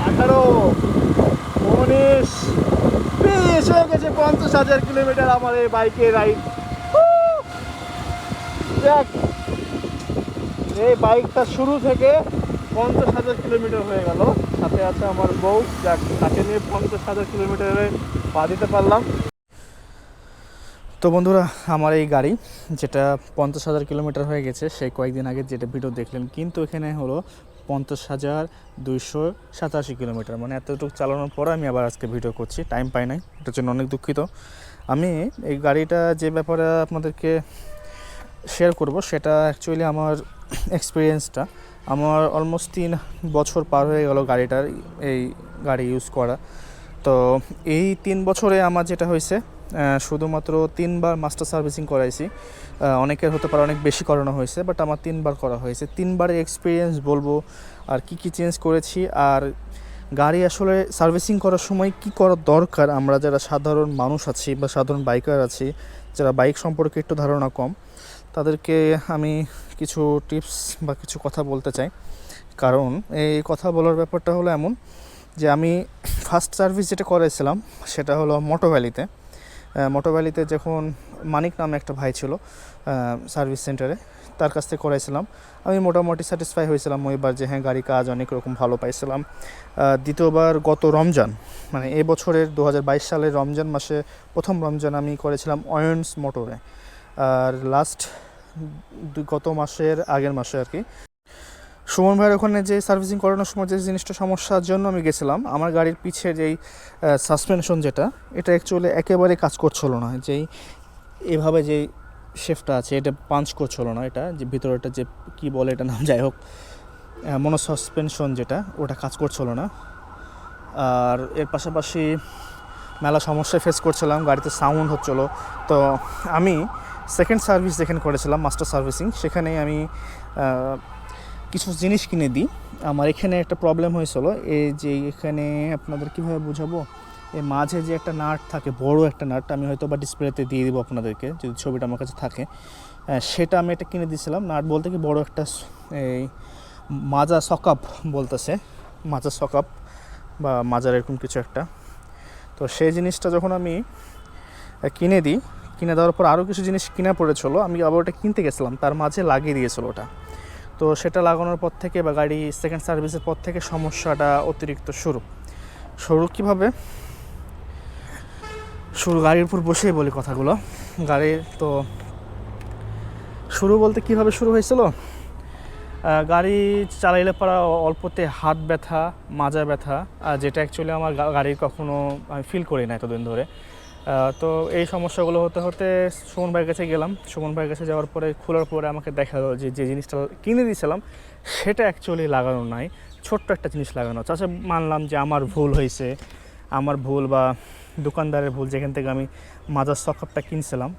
18, 19, 20 হয়ে গেছে 50,000 কিলোমিটার আমার এই বাইকের রাইড। যাক, এই বাইকটা শুরু থেকে 50,000 কিলোমিটার হয়ে গেল। সাথে আছে আমার বউ, যাক তাকে নিয়ে 50,000 কিলোমিটারে পা দিতে পারলাম। তো বন্ধুরা, আমার এই গাড়ি যেটা 50,000 কিলোমিটার হয়ে গেছে, সেই কয়েকদিন আগে যেটা ভিডিও দেখলেন, কিন্তু এখানে হলো 50,287 কিলোমিটার, মানে এতটুকু চালানোর পর আমি আবার আজকে ভিডিও করছি, টাইম পাই নাই, এটার জন্য অনেক দুঃখিত। আমি এই গাড়িটা যে ব্যাপারে আপনাদেরকে শেয়ার করব, সেটা অ্যাকচুয়ালি আমার এক্সপিরিয়েন্সটা। আমার অলমোস্ট 3 বছর পার হয়ে গেল গাড়িটার, এই গাড়ি ইউজ করা। তো এই 3 বছরে আমার যেটা হয়েছে, শুধুমাত্র 3 বার মাস্টার সার্ভিসিং করাইছি। অনেকের হতে পারে অনেক বেশি করানো হয়েছে, বাট আমার 3 বার করা হয়েছে। 3 বারের এক্সপিরিয়েন্স বলবো, আর কি চেঞ্জ করেছি, আর গাড়ি আসলে সার্ভিসিং করার সময় কি করা দরকার, আমরা যারা সাধারণ মানুষ আছি বা সাধারণ বাইকার আছি, যারা বাইক সম্পর্কে একটু ধারণা কম, তাদেরকে আমি কিছু টিপস বা কিছু কথা বলতে চাই। কারণ এই কথা বলার ব্যাপারটা হলো এমন যে আমি ফার্স্ট সার্ভিস যেটা করেছিলাম সেটা হলো মোটো ভ্যালিতে যখন মানিক নামে একটা ভাই ছিল সার্ভিস সেন্টারে, তার কাছ থেকে করাইছিলাম। আমি মোটামুটি স্যাটিসফাই হয়েছিলাম ওইবার, যে হ্যাঁ গাড়ি কাজ অনেক রকম ভালো পাইছিলাম। দ্বিতীয়বার গত রমজান, মানে এই বছরের 2022 সালের রমজান মাসে প্রথম রমজান আমি করেছিলাম অয়েন্স মোটরে। আর লাস্ট গত মাসের আগের মাসে আর কি সুমন ভাইয়ের ওখানে যে সার্ভিসিং করানোর সময় যে জিনিসটা সমস্যার জন্য আমি গেছিলাম, আমার গাড়ির পিছে যেই সাসপেনশন যেটা, এটা অ্যাকচুয়ালি একেবারে কাজ করছিল না। যেই এভাবে যেই শেফটা আছে, এটা পাঞ্চ করছিল না, এটা যে ভিতরেটা যে কি বলে এটা নাম, যাই হোক, মনো সাসপেনশন যেটা, ওটা কাজ করছিল না। আর এর পাশাপাশি মেলা সমস্যা ফেস করছিলাম, গাড়িতে সাউন্ড হচ্ছিলো। তো আমি সেকেন্ড সার্ভিস যেখানে করেছিলাম মাস্টার সার্ভিসিং, সেখানে আমি কিছু জিনিস কিনে দিই। আমার এখানে একটা প্রবলেম হয়েছিল, এই যে এখানে আপনাদের কীভাবে বোঝাবো, এই মাঝে যে একটা নাট থাকে, বড় একটা নাট, আমি হয়তো বা ডিসপ্লেতে দিয়ে দিব আপনাদেরকে যদি ছবিটা আমার কাছে থাকে, সেটা আমি এটা কিনে দিয়েছিলাম। নাট বলতে কি, বড় একটা এই মাজা সকাপ বলতেছে, মাজা সকাপ বা মাজার এরকম কিছু একটা। তো সেই জিনিসটা যখন আমি কিনে দিই, কিনে দেওয়ার পর আরও কিছু জিনিস কিনা পড়েছিল, আমি আবার ওটা কিনতে গেছিলাম, তার মাঝে লাগিয়ে দিয়েছিল ওটা। তো সেটা লাগানোর পর থেকে বা গাড়ি সেকেন্ড সার্ভিসের পর থেকে সমস্যাটা অতিরিক্ত শুরু কীভাবে গাড়ির উপর বসেই বলি কথাগুলো। গাড়ির তো শুরু বলতে কীভাবে শুরু হয়েছিল, গাড়ি চালাইলে পরা অল্পতে হাত ব্যথা, মাজা ব্যথা, যেটা অ্যাকচুয়ালি আমার গাড়ির কখনো আমি ফিল করি না এতদিন ধরে। তো এই সমস্যাগুলো হতে হতে সুমন ভাইয়ের কাছে গেলাম। সুমন ভাইয়ের কাছে যাওয়ার পরে খোলার পরে আমাকে দেখালো যে জিনিসটা কিনে দিয়েছিলাম সেটা অ্যাকচুয়ালি লাগানো নাই, ছোট্ট একটা জিনিস লাগানো। আচ্ছা, মানলাম যে আমার ভুল হয়েছে, আমার ভুল বা দোকানদারের ভুল, যেখান থেকে আমি মাজার সকাপটা কিনছিলাম,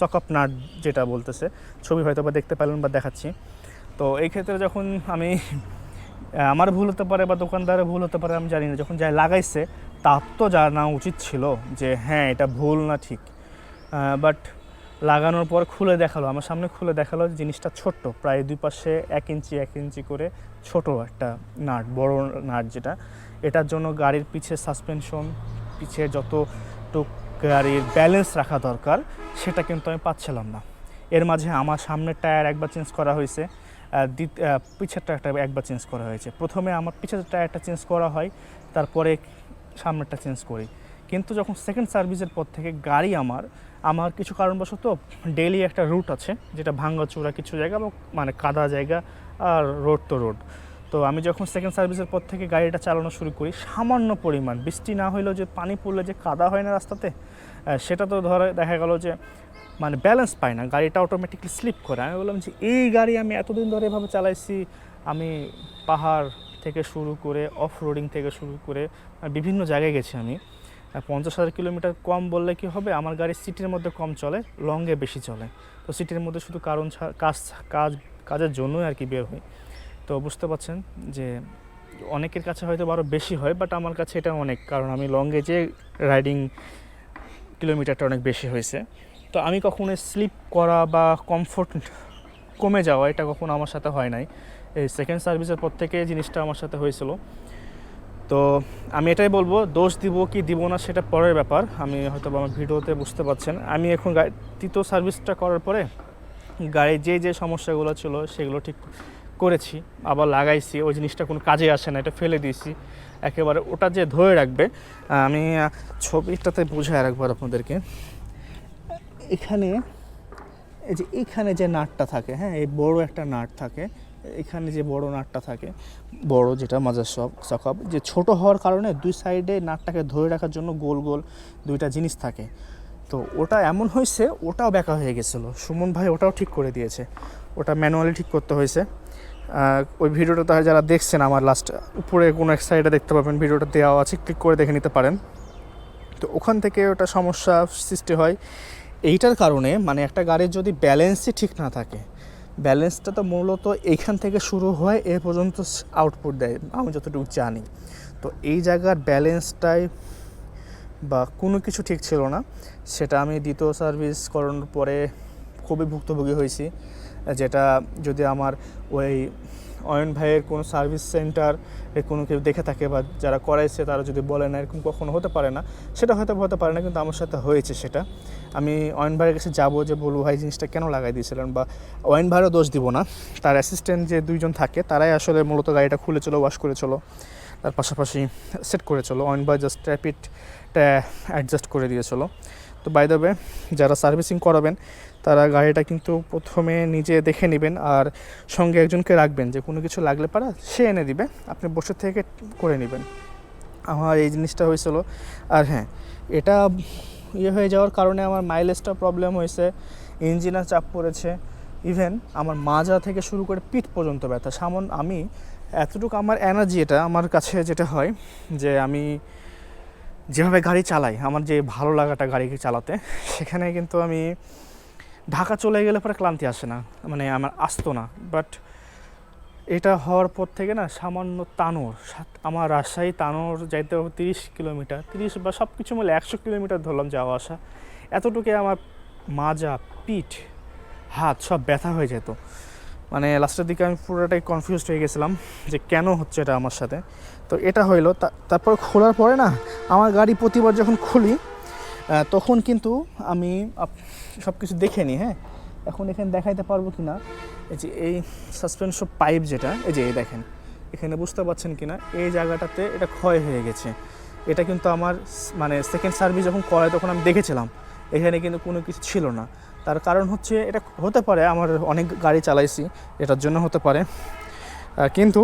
সকাপ নাট যেটা বলতেছে, ছবি হয়তো বা দেখতে পেলেন বা দেখাচ্ছি। তো এই ক্ষেত্রে যখন আমি, আমার ভুল হতে পারে বা দোকানদারের ভুল হতে পারে, আমি জানি না, যখন যাই লাগাইছে তার তো জানা উচিত ছিল যে হ্যাঁ এটা ভুল না ঠিক। বাট লাগানোর পর খুলে দেখালো, আমার সামনে খুলে দেখালো জিনিসটা ছোট্ট, প্রায় দুই পাশে 1 ইঞ্চি করে ছোট একটা নাট, বড় নাট যেটা, এটার জন্য গাড়ির পিছে সাসপেনশন, পিছে যতটুক গাড়ির ব্যালেন্স রাখা দরকার সেটা কিন্তু আমি পাচ্ছিলাম না। এর মাঝে আমার সামনের টায়ার একবার চেঞ্জ করা হয়েছে, পিছের টায়ারটা একবার চেঞ্জ করা হয়েছে। প্রথমে আমার পিছের টায়ারটা চেঞ্জ করা হয়, তারপরে সামনেরটা চেঞ্জ করি। কিন্তু যখন সেকেন্ড সার্ভিসের পর থেকে গাড়ি আমার কিছু কারণবশত ডেইলি একটা রুট আছে, যেটা ভাঙ্গাচোরা কিছু জায়গা, মানে কাদা জায়গা, আর রোড তো রোড। তো আমি যখন সেকেন্ড সার্ভিসের পর থেকে গাড়িটা চালানো শুরু করি, সামান্য পরিমাণ বৃষ্টি না হইলেও যে পানি পড়লে যে কাদা হয় না রাস্তাতে, সেটা তো দেখা গেল যে মানে ব্যালেন্স পায় না, গাড়িটা অটোমেটিকলি স্লিপ করে। আমি বললাম যে এই গাড়ি আমি এতদিন ধরে এভাবে চালাইছি, আমি পাহাড় থেকে শুরু করে অফ রোডিং থেকে শুরু করে বিভিন্ন জায়গায় গেছি আমি। 50,000 কিলোমিটার কম বললে কি হবে, আমার গাড়ি সিটির মধ্যে কম চলে, লংয়ে বেশি চলে। তো সিটির মধ্যে শুধু কাজের জন্যই আর কি বের হই। তো বুঝতে পারছেন যে অনেকের কাছে হয়তো আরও বেশি হয়, বাট আমার কাছে এটা অনেক, কারণ আমি লংয়ে যে রাইডিং কিলোমিটারটা অনেক বেশি হয়েছে। তো আমি কখনো স্লিপ করা বা কমফোর্ট কমে যাওয়া, এটা কখনো আমার সাথে হয় নাই। এই সেকেন্ড সার্ভিসের পর থেকে জিনিসটা আমার সাথে হয়েছিল। তো আমি এটাই বলবো, দোষ দিব কি দিব না সেটা পরের ব্যাপার। আমি হয়তো আমার ভিডিওতে বুঝতে পারছেন, আমি এখন তৃতীয় সার্ভিসটা করার পরে গাড়ির যে সমস্যাগুলো ছিল সেগুলো ঠিক করেছি, আবার লাগাইছি। ওই জিনিসটা কোনো কাজে আসে না, এটা ফেলে দিয়েছি একেবারে। ওটা যে ধরে রাখবে, আমি ছবিটাতে বোঝায় রাখবো আপনাদেরকে। এখানে এই যে এইখানে যে নাটটা থাকে, হ্যাঁ, এই বড় একটা নাট থাকে এখানে, যে বড় নাটটা থাকে, বড় যেটা মাজার সকাব, যে ছোট হওয়ার কারণে দুই সাইডে নাটটাকে ধরে রাখার জন্য গোল গোল দুইটা জিনিস থাকে। তো ওটা এমন হয়েছে, ওটাও বেঁকা হয়ে গেছিলো। সুমন ভাই ওটাও ঠিক করে দিয়েছে, ওটা ম্যানুয়ালি ঠিক করতে হয়েছে। ওই ভিডিওটা তাহলে যারা দেখছেন আমার লাস্ট উপরে কোনো এক সাইডে দেখতে পাবেন, ভিডিওটা দেওয়া আছে, ক্লিক করে দেখে নিতে পারেন। তো ওখান থেকে ওটা সমস্যা সৃষ্টি হয় এইটার কারণে। মানে একটা গাড়ির যদি ব্যালেন্সই ঠিক না থাকে, ব্যালেন্সটা তো মূলত এইখান থেকে শুরু হয় এ পর্যন্ত আউটপুট দেয় আমি যতটুকু জানি। তো এই জায়গার ব্যালেন্সটাই বা কোনো কিছু ঠিক ছিল না, সেটা আমি দ্বিতীয় সার্ভিস করানোর পরে খুবই ভুক্তভোগী হয়েছি। যেটা যদি আমার ওই অয়ন ভাইয়ের কোনো সার্ভিস সেন্টার কোনো কেউ দেখে থাকে বা যারা করাইছে তারা যদি বলে না এরকম কখনো হতে পারে না, সেটা হয়তো হতে পারে না, কিন্তু আমার সাথে হয়েছে। সেটা আমি অয়ন ভাইয়ের কাছে যাবো, যে বলবো ভাই জিনিসটা কেন লাগাই দিয়েছিলেন, বা অয়ন ভাইয়েরও দোষ দিব না, তার অ্যাসিস্ট্যান্ট যে দুইজন থাকে তারাই আসলে মূলত গাড়িটা খুলে চলো, ওয়াশ করে চলো, তার পাশাপাশি সেট করে চলো। অয়ন ভাই জাস্ট ট্র্যাপিটটা অ্যাডজাস্ট করে দিয়েছিল। তো বাই দ্য ওয়ে, যারা সার্ভিসিং করাবেন তারা গাড়িটা কিন্তু প্রথমে নিজে দেখে নেবেন, আর সঙ্গে একজনকে রাখবেন, যে কোনো কিছু লাগলে পারা সে এনে দিবে, আপনি বসে থেকে করে নেবেন। আমার এই জিনিসটা হয়েছিল। আর হ্যাঁ, এটা হয়ে যাওয়ার কারণে আমার মাইলেজটা প্রবলেম হয়েছে, ইঞ্জিনে চাপ পড়েছে, ইভেন আমার মাজা থেকে শুরু করে পিঠ পর্যন্ত ব্যথা। আমি এতটুকু আমার এনার্জি, এটা আমার কাছে যেটা হয় যে আমি যেভাবে গাড়ি চালাই, আমার যে ভালো লাগাটা গাড়িকে চালাতে, সেখানে কিন্তু আমি ঢাকা চলে গেলে পরে ক্লান্তি আসে না, মানে আমার আসতো না। বাট এটা হওয়ার পর থেকে না, সামান্য তানোর, আমার রাজশাহী তানোর যাইতে হবে 30 কিলোমিটার, 30 বা সব কিছু মিলে 100 কিলোমিটার ধরলাম যাওয়া আসা, এতটুকু আমার মাজা, পিঠ, হাত সব ব্যথা হয়ে যেত। মানে লাস্টের দিকে আমি পুরোটাই কনফিউজড হয়ে গেছিলাম যে কেন হচ্ছে এটা আমার সাথে। তো এটা হইলো, তারপর খোলার পরে না, আমার গাড়ি প্রতিবার যখন খুলি তখন কিন্তু আমি সব কিছু দেখে নিই। হ্যাঁ, এখন এখানে দেখাইতে পারবো কি না, এই যে এই সাসপেনশন পাইপ যেটা, এই যে দেখেন এখানে, বুঝতে পারছেন কি না, এই জায়গাটাতে এটা ক্ষয় হয়ে গেছে। এটা কিন্তু আমার মানে সেকেন্ড সার্ভিস যখন করায় তখন আমি দেখেছিলাম এখানে কিন্তু কোনো কিছু ছিল না। তার কারণ হচ্ছে, এটা হতে পারে আমার অনেক গাড়ি চালাইছি এটার জন্য হতে পারে, কিন্তু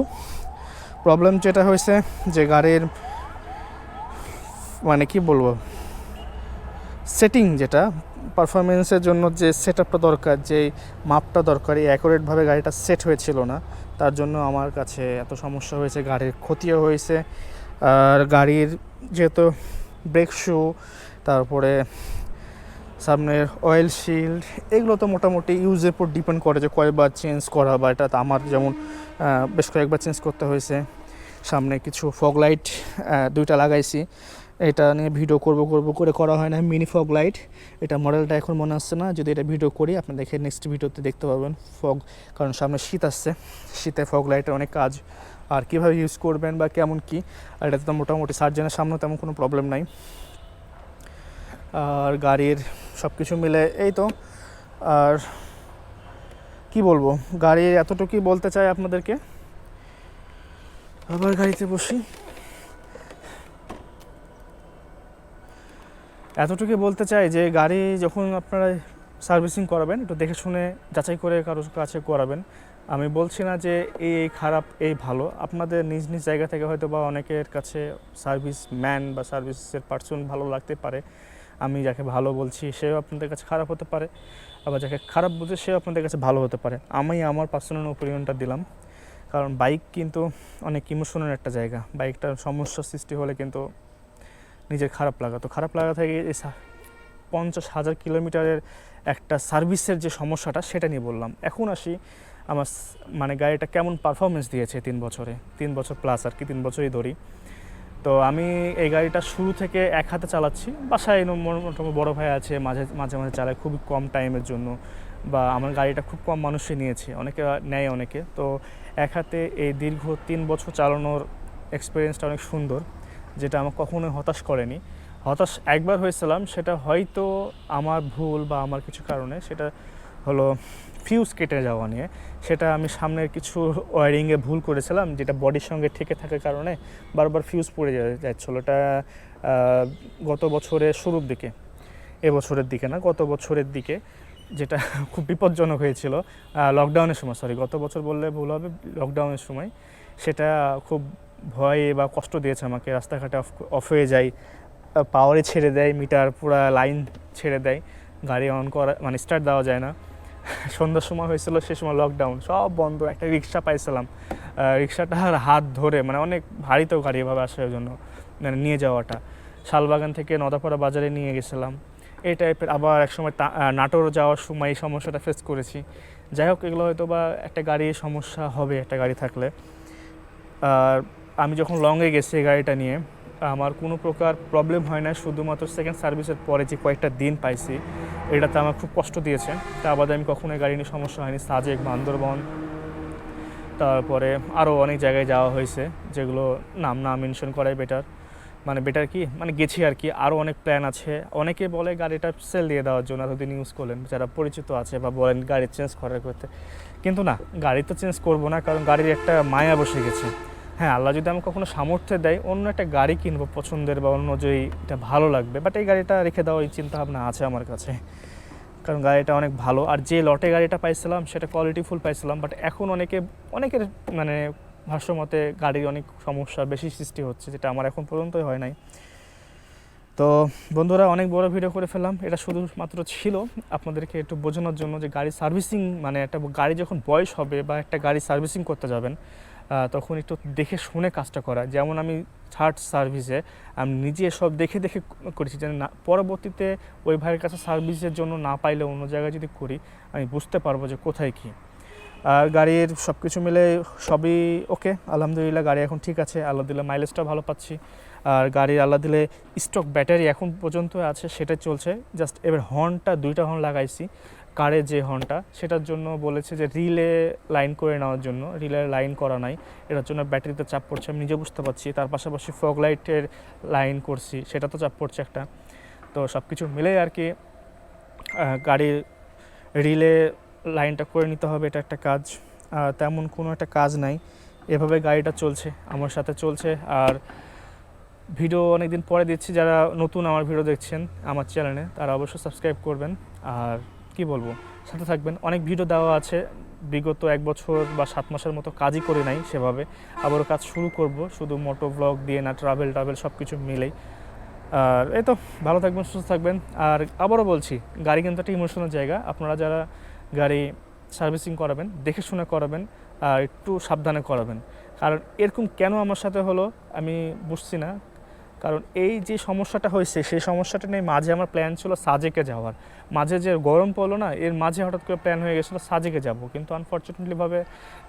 প্রবলেম যেটা হয়েছে যে গাড়ির মানে কি বলবো, সেটিং যেটা পারফরমেন্সের জন্য যে সেটআপটা দরকার, যে মাপটা দরকার, এই অ্যাকুরেটভাবে গাড়িটা সেট হয়েছিল না। তার জন্য আমার কাছে এত সমস্যা হয়েছে, গাড়ির ক্ষতিও হয়েছে। আর গাড়ির যেহেতু ব্রেক শু, তারপরে সামনের অয়েল শিল্ড, এগুলো তো মোটামুটি ইউজের উপর ডিপেন্ড করে যে কয়েকবার চেঞ্জ করা, বা এটা আমার যেমন বেশ কয়েকবার চেঞ্জ করতে হয়েছে। সামনে কিছু ফগ লাইট দুইটা লাগাইছি, এটা নিয়ে ভিডিও করব করে করা হয় না, মিনি ফগ লাইট, এটা মডেলটা এখন মনে আসছে না। যদি এটা ভিডিও করি আপনি দেখে নেক্সট ভিডিওতে দেখতে পাবেন ফগ, কারণ সামনে শীত আসছে, শীতে ফগ লাইটের অনেক কাজ, আর কীভাবে ইউজ করবেন বা কেমন কী, আর এটাতে তো মোটামুটি সার্জেনের সামনে তেমন কোনো প্রবলেম নাই। আর গাড়ির সব কিছু মিলে এই তো। আর কি বলবো, গাড়ির এতটুকুই বলতে চাই আপনাদেরকে। আবার গাড়িতে বসি, এতটুকুই বলতে চাই যে গাড়ি যখন আপনারা সার্ভিসিং করাবেন একটু দেখে শুনে যাচাই করে কারোর কাছে করাবেন। আমি বলছি না যে এই খারাপ এই ভালো, আপনাদের নিজ নিজ জায়গা থেকে হয়তো বা অনেকের কাছে সার্ভিস ম্যান বা সার্ভিসের পার্সন ভালো লাগতে পারে। আমি যাকে ভালো বলছি সেও আপনাদের কাছে খারাপ হতে পারে, আবার যাকে খারাপ বলছে সেও আপনাদের কাছে ভালো হতে পারে। আমি আমার পার্সোনাল ওপিনিয়নটা দিলাম, কারণ বাইক কিন্তু অনেক ইমোশনের একটা জায়গা। বাইকটার সমস্যা সৃষ্টি হলে কিন্তু নিজের খারাপ লাগা, তো খারাপ লাগা থেকে এই 50,000 কিলোমিটারের একটা সার্ভিসের যে সমস্যাটা সেটা নিয়ে বললাম। এখন আসি আমার মানে গাড়িটা কেমন পারফরমেন্স দিয়েছে 3 বছরে, 3 বছর প্লাস আর কি, 3 বছরই ধরি। তো আমি এই গাড়িটা শুরু থেকে এক হাতে চালাচ্ছি, বাসায় মোটামুটি বড়ো ভাই আছে, মাঝে মাঝে চালায় খুবই কম টাইমের জন্য, বা আমার গাড়িটা খুব কম মানুষই নিয়েছে, অনেকে নেয় অনেকে। তো এক হাতে এই দীর্ঘ 3 বছর চালানোর এক্সপিরিয়েন্সটা অনেক সুন্দর, যেটা আমাকে কখনোই হতাশ করেনি। হতাশ একবার হয়েছিলাম, সেটা হয়তো আমার ভুল বা আমার কিছু কারণে, সেটা হলো ফিউজ কেটে যাওয়া নিয়ে। সেটা আমি সামনের কিছু ওয়ারিংয়ে ভুল করেছিলাম, যেটা বডির সঙ্গে ঠেকে থাকার কারণে বারবার ফিউজ পড়ে যাচ্ছিলো। এটা গত বছরের শুরুর দিকে, এবছরের দিকে না, গত বছরের দিকে, যেটা খুব বিপজ্জনক হয়েছিল লকডাউনের সময়। সরি, গত বছর বললে ভুল হবে, লকডাউনের সময় সেটা খুব ভয় বা কষ্ট দিয়েছে আমাকে। রাস্তাঘাটে অফ হয়ে যায়, পাওয়ারে ছেড়ে দেয়, মিটার পুরা লাইন ছেড়ে দেয়, গাড়ি অন করা মানে স্টার্ট দেওয়া যায় না। সন্ধ্যার সময় হয়েছিল, সে সময় লকডাউন, সব বন্ধ। একটা রিক্সা পাইছিলাম, রিক্সাটার হাত ধরে, মানে অনেক ভারী তো গাড়ি এভাবে আসার জন্য, মানে নিয়ে যাওয়াটা, শালবাগান থেকে নদাপাড়া বাজারে নিয়ে গেছিলাম এই টাইপের। আবার একসময় নাটোর যাওয়ার সময় এই সমস্যাটা ফেস করেছি। যাই হোক, এগুলো হয়তো বা একটা গাড়ির সমস্যা হবে, একটা গাড়ি থাকলে। আর আমি যখন লংয়ে গেছি এই গাড়িটা নিয়ে, আমার কোনো প্রকার প্রবলেম হয় না, শুধুমাত্র সেকেন্ড সার্ভিসের পরে যে কয়েকটা দিন পাইছি, এটাতে আমার খুব কষ্ট দিয়েছে। তা বাদে আমি কখনোই গাড়ি নিয়ে সমস্যা হয়নি। সাজেক, বান্দরবন, তারপরে আরও অনেক জায়গায় যাওয়া হয়েছে, যেগুলো নাম না মেনশন করাই বেটার, মানে বেটার কি, মানে গেছি আর কি। আরও অনেক প্ল্যান আছে। অনেকে বলে গাড়িটা সেল দিয়ে দেওয়ার জন্য, এতদিন ইউজ করলেন, যারা পরিচিত আছে, বা বলেন গাড়ি চেঞ্জ করার করতে, কিন্তু না, গাড়ি তো চেঞ্জ করবো না, কারণ গাড়ির একটা মায়া বসে গেছে। হ্যাঁ, আল্লাহ যদি আমি কখনো সামর্থ্য দেয়, অন্য একটা গাড়ি কিনবো পছন্দের, বা অন্য যেটা ভালো লাগবে, বাট এই গাড়িটা রেখে দেওয়ার এই চিন্তাভাবনা আছে আমার কাছে, কারণ গাড়িটা অনেক ভালো। আর যে লটে গাড়িটা পাইছিলাম সেটা কোয়ালিটিফুল পাইছিলাম, বাট এখন অনেকের মানে ভাষ্যমতে গাড়ির অনেক সমস্যা বেশি সৃষ্টি হচ্ছে, যেটা আমার এখন পর্যন্তই হয় নাই। তো বন্ধুরা, অনেক বড় ভিডিও করে ফেললাম। এটা শুধুমাত্র ছিল আপনাদেরকে একটু বোঝানোর জন্য যে গাড়ি সার্ভিসিং, মানে একটা গাড়ি যখন বয়স হবে বা একটা গাড়ি সার্ভিসিং করতে যাবেন, তখন একটু দেখে শুনে কাজটা করা। যেমন আমি থার্ড সার্ভিসে আমি নিজে সব দেখে দেখে করেছি, যেন না পরবর্তীতে ওই ভাইয়ের কাছে সার্ভিসের জন্য না পাইলে অন্য জায়গায় যদি করি, আমি বুঝতে পারবো যে কোথায় কী। আর গাড়ির সব কিছু মিলে সবই ওকে, আলহামদুলিল্লাহ। গাড়ি এখন ঠিক আছে, আল্লাহ দিলে মাইলেজটা ভালো পাচ্ছি। আর গাড়ির আল্লাহ দিলে স্টক ব্যাটারি এখন পর্যন্ত আছে, সেটা চলছে। জাস্ট এবার হর্নটা 2টা হর্ন লাগাইছি, কারের যে হর্নটা, সেটার জন্য বলেছে যে রিলে লাইন করে নেওয়ার জন্য। রিলে লাইন করা নাই, এটার জন্য ব্যাটারিতে চাপ পড়ছে, আমি নিজে বুঝতে পারছি। তার পাশাপাশি ফগ লাইটের লাইন করছি, সেটা তো চাপ পড়ছে একটা। তো সব কিছু মিলে আর কি গাড়ির রিলে লাইনটা করে নিতে হবে, এটা একটা কাজ। তেমন কোনো একটা কাজ নাই, এভাবে গাড়িটা চলছে, আমার সাথে চলছে। আর ভিডিও অনেক দিন পরে দিচ্ছি, যারা নতুন আমার ভিডিও দেখছেন আমার চ্যানেলে, তারা অবশ্যই সাবস্ক্রাইব করবেন। আর কি বলবো, সাথে থাকবেন। অনেক ভিডিও দেওয়া আছে, বিগত 1 বছর বা 7 মাসের মতো কাজই করি নাই সেভাবে, আবারও কাজ শুরু করব, শুধু মোটো ব্লগ দিয়ে না, ট্রাভেল সব কিছু মিলেই। আর এই তো, ভালো থাকবেন, সুস্থ থাকবেন। আর আবারও বলছি, গাড়ি কিন্তু একটা ইমোশনাল জায়গা। আপনারা যারা গাড়ি সার্ভিসিং করাবেন, দেখে শুনে করাবেন, আর একটু সাবধানে করাবেন। কারণ এরকম কেন আমার সাথে হলো আমি বুঝছি না। কারণ এই যে সমস্যাটা হয়েছে, সেই সমস্যাটা নিয়ে মাঝে আমার প্ল্যান ছিল সাজেকে যাওয়ার। মাঝে যে গরম পড়লো না, এর মাঝে হঠাৎ করে প্ল্যান হয়ে গেছিলো সাজেকে যাব, কিন্তু আনফর্চুনেটলিভাবে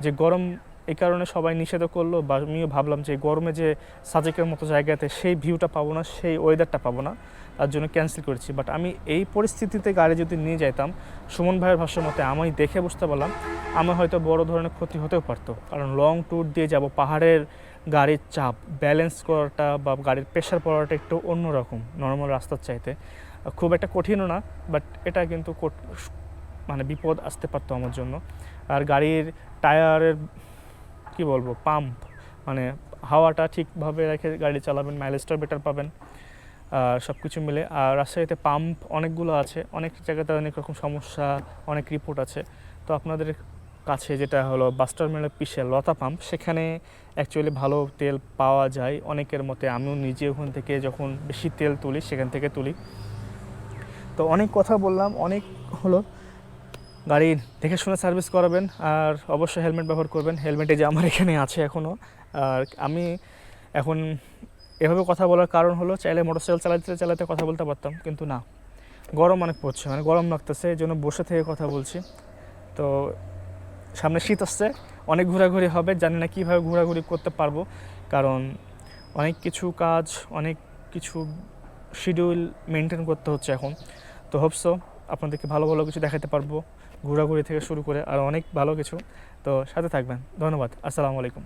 যে গরম, এই কারণে সবাই নিষেধ করলো, বা আমিও ভাবলাম যে গরমে যে সাজেকের মতো জায়গাতে সেই ভিউটা পাবো না, সেই ওয়েদারটা পাবো না, তার জন্য ক্যান্সেল করেছি। বাট আমি এই পরিস্থিতিতে গাড়ি যদি নিয়ে যাইতাম, সুমন ভাইয়ের ভাষ্য মতে আমি দেখে বুঝতে পারলাম আমার হয়তো বড় ধরনের ক্ষতি হতেও পারতো। কারণ লং ট্যুর দিয়ে যাব, পাহাড়ের গাড়ির চাপ ব্যালেন্স করাটা বা গাড়ির প্রেশার পড়াটা একটু অন্যরকম নর্মাল রাস্তার চাইতে। খুব একটা কঠিনও না, বাট এটা কিন্তু মানে বিপদ আসতে পারতো আমার জন্য। আর গাড়ির টায়ারের কি বলবো, পাম্প, মানে হাওয়াটা ঠিকভাবে রেখে গাড়ি চালাবেন, মাইলেজটা বেটার পাবেন। সব কিছু মিলে। আর রাজশাহীতে পাম্প অনেকগুলো আছে, অনেক জায়গাতে অনেক রকম সমস্যা, অনেক রিপোর্ট আছে। তো আপনাদের কাছে যেটা হলো বাস টার্মিনালের পিছে লতা পাম্প, সেখানে অ্যাকচুয়ালি ভালো তেল পাওয়া যায় অনেকের মতে। আমিও নিজে ওখান থেকে যখন বেশি তেল তুলি, সেখান থেকে তুলি। তো অনেক কথা বললাম, অনেক হলো। গাড়ি দেখে শুনে সার্ভিস করাবেন, আর অবশ্যই হেলমেট ব্যবহার করবেন। হেলমেটে যে আমার এখানে আছে এখনও। আর আমি এখন এভাবে কথা বলার কারণ হলো, চাইলে মোটরসাইকেল চালাতে কথা বলতে পারতাম, কিন্তু না, গরম অনেক পড়ছে, মানে গরম লাগতেছে, এই জন্য বসে থেকে কথা বলছি। তো সামনে শীত আসছে, অনেক ঘোরাঘুরি হবে, জানি না কীভাবে ঘোরাঘুরি করতে পারবো, কারণ অনেক কিছু কাজ, অনেক কিছু শিডিউল মেনটেন করতে হচ্ছে এখন। তো হোপসো আপনাদেরকে ভালো ভালো কিছু দেখাতে পারবো, ঘোরাঘুরি থেকে শুরু করে আর অনেক ভালো কিছু। তো সাথে থাকবেন, ধন্যবাদ, আসসালামু আলাইকুম।